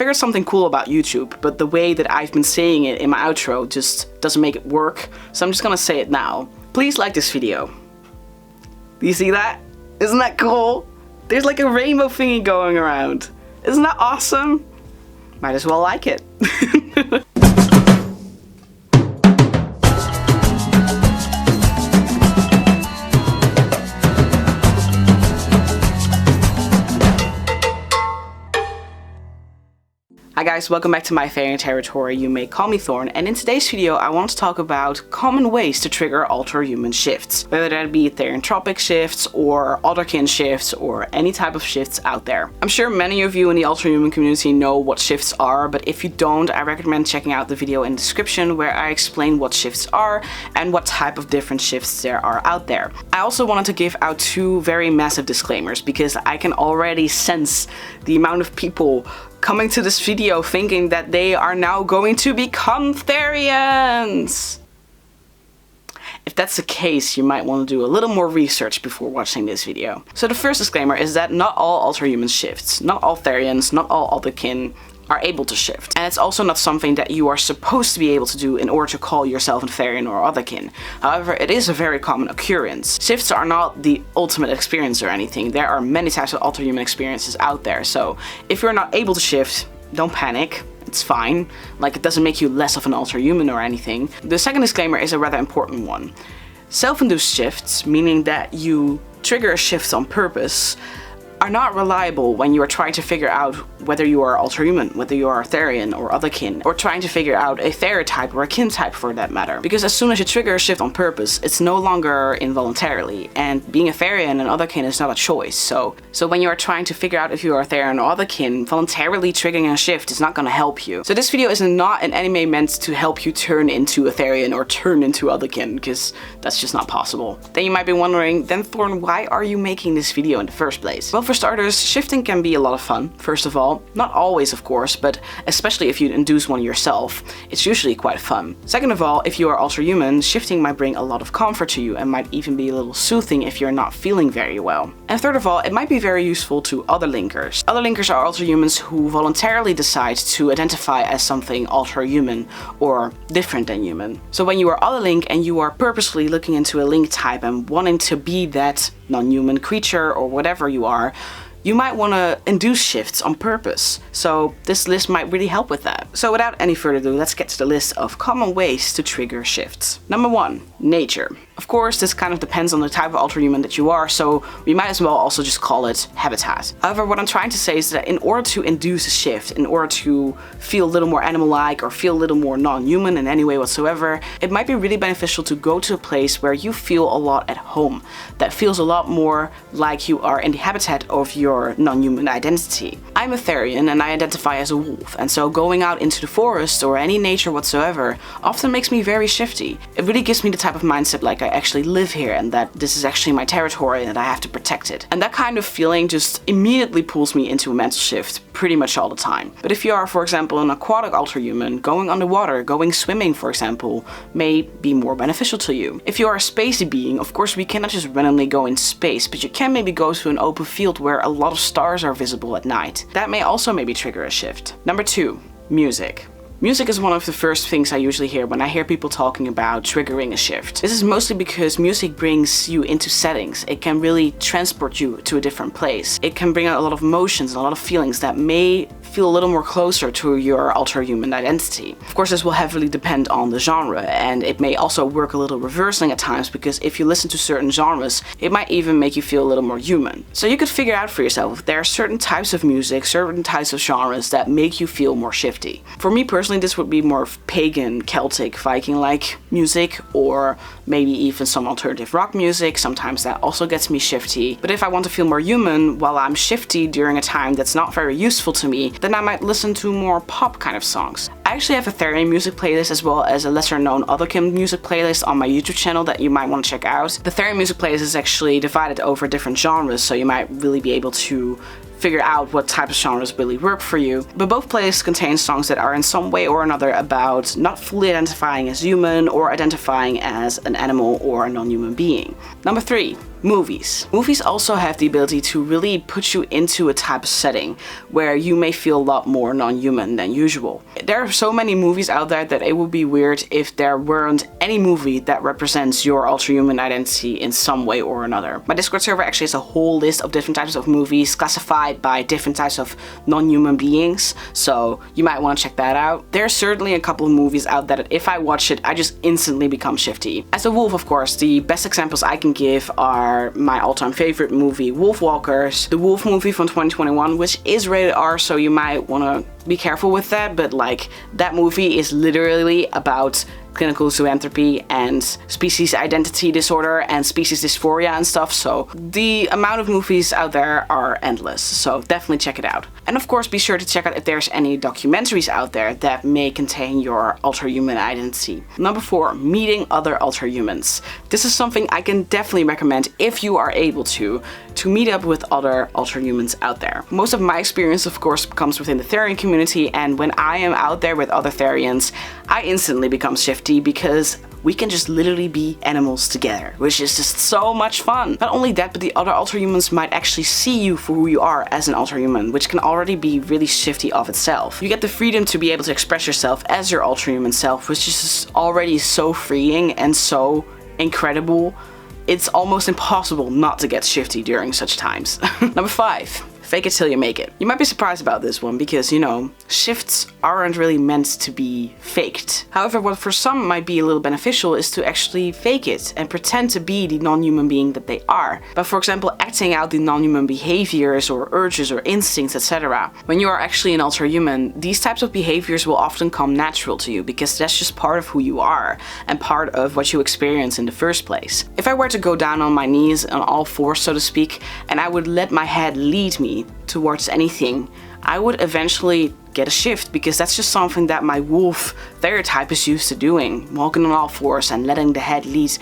figured something cool about YouTube, but the way that I've been saying it in my outro just doesn't make it work, so I'm just gonna say it now. Please like this video. Do you see that? Isn't that cool? There's like a rainbow thingy going around. Isn't that awesome? Might as well like it. Hi guys, welcome back to my Therian territory. You may call me Thorn, and in today's video I want to talk about common ways to trigger alter-human shifts. Whether that be Therianthropic shifts or Otherkin shifts or any type of shifts out there. I'm sure many of you in the alter-human community know what shifts are, but if you don't, I recommend checking out the video in the description where I explain what shifts are and what type of different shifts there are out there. I also wanted to give out two very massive disclaimers because I can already sense the amount of people coming to this video thinking that they are now going to become Therians. If that's the case, you might want to do a little more research before watching this video. So the first disclaimer is that not all alter-human shifts, not all Therians, not all Otherkin are able to shift. And it's also not something that you are supposed to be able to do in order to call yourself a Therian or Otherkin. However, it is a very common occurrence. Shifts are not the ultimate experience or anything. There are many types of alter-human experiences out there, so if you're not able to shift, don't panic. It's fine. Like, it doesn't make you less of an alter-human or anything. The second disclaimer is a rather important one. Self-induced shifts, meaning that you trigger a shift on purpose, are not reliable when you are trying to figure out whether you are alter-human, whether you are a Therian or Otherkin, or trying to figure out a Theritype or a kin type for that matter. Because as soon as you trigger a shift on purpose, it's no longer involuntarily, and being a Therian and Otherkin is not a choice. So when you are trying to figure out if you are a Therian or Otherkin, voluntarily triggering a shift is not going to help you. So this video is not in any way meant to help you turn into a Therian or turn into Otherkin, because that's just not possible. Then you might be wondering, then Thorn, why are you making this video in the first place? Well, for starters, shifting can be a lot of fun, first of all. Not always, of course, but especially if you induce one yourself, it's usually quite fun. Second of all, if you are alter-human, shifting might bring a lot of comfort to you and might even be a little soothing if you're not feeling very well. And third of all, it might be very useful to otherlinkers. Otherlinkers are alter-humans who voluntarily decide to identify as something alter-human or different than human. So when you are otherlink and you are purposely looking into a link type and wanting to be that non-human creature or whatever you are, you might want to induce shifts on purpose. So this list might really help with that. So without any further ado, let's get to the list of common ways to trigger shifts. Number 1, nature. Of course, this kind of depends on the type of alter-human that you are, so we might as well also just call it habitat. However, what I'm trying to say is that in order to induce a shift, in order to feel a little more animal-like or feel a little more non-human in any way whatsoever, it might be really beneficial to go to a place where you feel a lot at home, that feels a lot more like you are in the habitat of your non-human identity. I'm a Therian and I identify as a wolf, and so going out into the forest or any nature whatsoever often makes me very shifty. It really gives me the type of mindset like I actually live here and that this is actually my territory and that I have to protect it. And that kind of feeling just immediately pulls me into a mental shift pretty much all the time. But if you are, for example, an aquatic alter-human, going underwater, going swimming, for example, may be more beneficial to you. If you are a spacey being, of course we cannot just randomly go in space, but you can maybe go to an open field where a lot of stars are visible at night. That may also maybe trigger a shift. Number 2, music. Music is one of the first things I usually hear when I hear people talking about triggering a shift. This is mostly because music brings you into settings. It can really transport you to a different place. It can bring out a lot of emotions and a lot of feelings that may feel a little more closer to your alter-human identity. Of course, this will heavily depend on the genre, and it may also work a little reversing at times, because if you listen to certain genres, it might even make you feel a little more human. So you could figure out for yourself if there are certain types of music, certain types of genres that make you feel more shifty. For me personally, this would be more pagan, Celtic, Viking-like music, or maybe even some alternative rock music. Sometimes that also gets me shifty. But if I want to feel more human while I'm shifty during a time that's not very useful to me, then I might listen to more pop kind of songs. I actually have a Therian music playlist as well as a lesser known Otherkin music playlist on my YouTube channel that you might want to check out. The Therian music playlist is actually divided over different genres, so you might really be able to figure out what type of genres really work for you. But both playlists contain songs that are in some way or another about not fully identifying as human or identifying as an animal or a non-human being. Number 3. Movies. Movies also have the ability to really put you into a type of setting where you may feel a lot more non-human than usual. There are so many movies out there that it would be weird if there weren't any movie that represents your ultra-human identity in some way or another. My Discord server actually has a whole list of different types of movies classified by different types of non-human beings, so you might want to check that out. There's certainly a couple of movies out there that if I watch it, I just instantly become shifty. As a wolf, of course, the best examples I can give are my all-time favorite movie, Wolfwalkers, the Wolf movie from 2021, which is rated R, so you might want to be careful with that, but like, that movie is literally about clinical zoanthropy and species identity disorder and species dysphoria and stuff, so the amount of movies out there are endless, so definitely check it out. And of course, be sure to check out if there's any documentaries out there that may contain your ultra-human identity. Number 4, meeting other ultra-humans. This is something I can definitely recommend if you are able to meet up with other ultra-humans out there. Most of my experience, of course, comes within the Therian community, and when I am out there with other Therians, I instantly become shifty because we can just literally be animals together, which is just so much fun. Not only that, but the other ultra-humans might actually see you for who you are as an ultra-human, which can already be really shifty of itself. You get the freedom to be able to express yourself as your ultra-human self, which is just already so freeing and so incredible. It's almost impossible not to get shifty during such times. Number 5. Fake it till you make it. You might be surprised about this one because, you know, shifts aren't really meant to be faked. However, what for some might be a little beneficial is to actually fake it and pretend to be the non-human being that they are. By, for example, acting out the non-human behaviors or urges or instincts, etc. When you are actually an ultra-human, these types of behaviors will often come natural to you because that's just part of who you are and part of what you experience in the first place. If I were to go down on my knees on all fours, so to speak, and I would let my head lead me towards anything, I would eventually get a shift because that's just something that my wolf stereotype is used to doing, walking on all fours and letting the head lead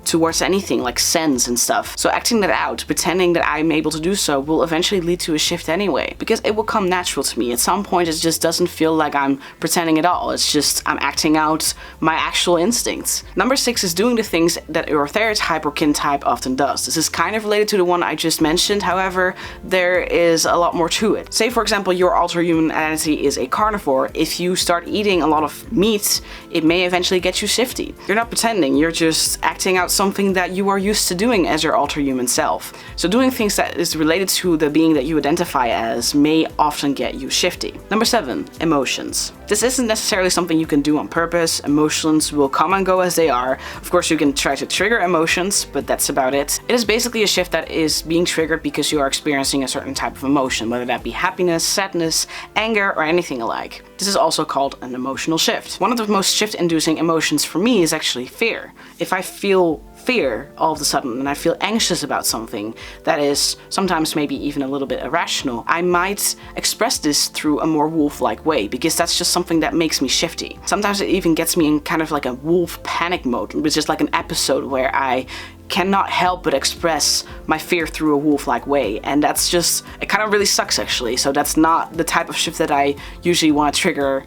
towards anything like scents and stuff. So acting that out, pretending that I'm able to do so, will eventually lead to a shift anyway, because it will come natural to me. At some point it just doesn't feel like I'm pretending at all, it's just I'm acting out my actual instincts. Number 6 is doing the things that your stereotype or kin type often does. This is kind of related to the one I just mentioned, however, there is a lot more to it. Say for example your ultra-human identity is a carnivore. If you start eating a lot of meat, it may eventually get you shifty. You're not pretending, you're just acting out something that you are used to doing as your ultra-human self. So doing things that is related to the being that you identify as may often get you shifty. Number 7, emotions. This isn't necessarily something you can do on purpose. Emotions will come and go as they are. Of course, you can try to trigger emotions, but that's about it. It is basically a shift that is being triggered because you are experiencing a certain type of emotion, whether that be happiness, sadness, anger, or anything alike. This is also called an emotional shift. One of the most shift-inducing emotions for me is actually fear. If I feel fear all of a sudden and I feel anxious about something that is sometimes maybe even a little bit irrational, I might express this through a more wolf-like way because that's just something that makes me shifty. Sometimes it even gets me in kind of like a wolf panic mode, which is like an episode where I cannot help but express my fear through a wolf-like way, and that's just, it kind of really sucks actually. So that's not the type of shift that I usually want to trigger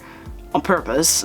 on purpose.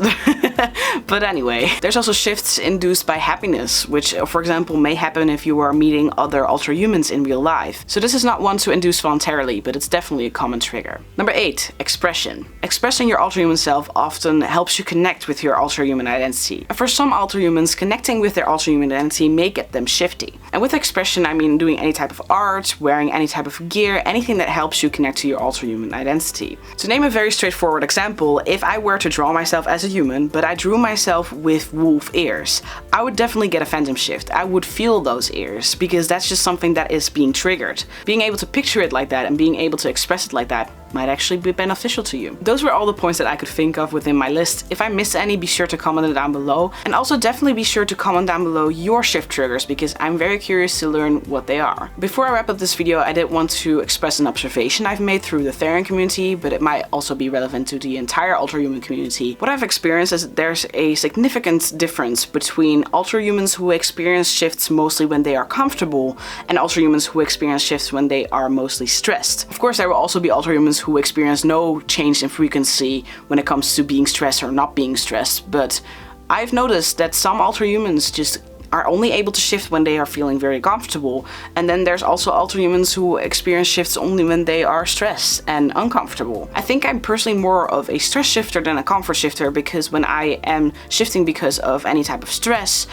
But anyway, there's also shifts induced by happiness, which for example may happen if you are meeting other ultra-humans in real life. So this is not one to induce voluntarily, but it's definitely a common trigger. Number 8, expression. Expressing your ultra-human self often helps you connect with your ultra-human identity. For some ultra-humans, connecting with their ultra-human identity may get them shifty. And with expression, I mean doing any type of art, wearing any type of gear, anything that helps you connect to your ultra-human identity. To name a very straightforward example, if I were to draw myself as a human, but I drew myself with wolf ears, I would definitely get a phantom shift. I would feel those ears because that's just something that is being triggered. Being able to picture it like that and being able to express it like that might actually be beneficial to you. Those were all the points that I could think of within my list. If I missed any, be sure to comment it down below, and also definitely be sure to comment down below your shift triggers because I'm very curious to learn what they are. Before I wrap up this video, I did want to express an observation I've made through the Therian community, but it might also be relevant to the entire ultra-human community. What I've experienced is that there's a significant difference between ultra-humans who experience shifts mostly when they are comfortable and ultra-humans who experience shifts when they are mostly stressed. Of course, there will also be ultra-humans who experience no change in frequency when it comes to being stressed or not being stressed, but I've noticed that some ultra-humans just are only able to shift when they are feeling very comfortable. And then there's also Alterhumans who experience shifts only when they are stressed and uncomfortable. I think I'm personally more of a stress shifter than a comfort shifter, because when I am shifting because of any type of stress,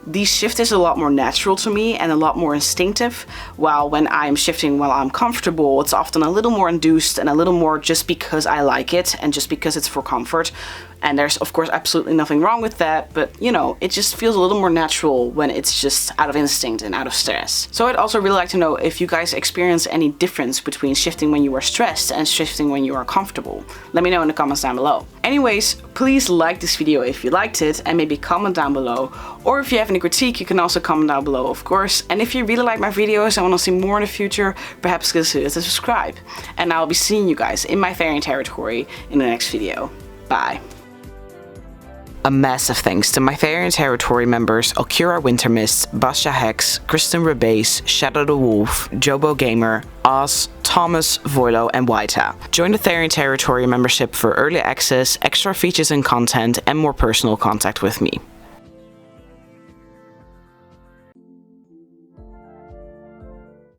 the shift is a lot more natural to me and a lot more instinctive, while when I'm shifting while I'm comfortable, it's often a little more induced and a little more just because I like it and just because it's for comfort. And there's of course absolutely nothing wrong with that, but you know, it just feels a little more natural when it's just out of instinct and out of stress. So I'd also really like to know if you guys experience any difference between shifting when you are stressed and shifting when you are comfortable. Let me know in the comments down below. Anyways, please like this video if you liked it and maybe comment down below. Or if you have any critique, you can also comment down below, of course. And if you really like my videos and want to see more in the future, perhaps consider to subscribe. And I'll be seeing you guys in my Therian territory in the next video. Bye. A massive thanks to my Therian territory members Alkira Wintermist, Basha Hex, Kristen Rebase, Shadow the Wolf, Jobo Gamer, Oz, Thomas, Voilo, and Waita. Join the Therian territory membership for early access, extra features and content, and more personal contact with me.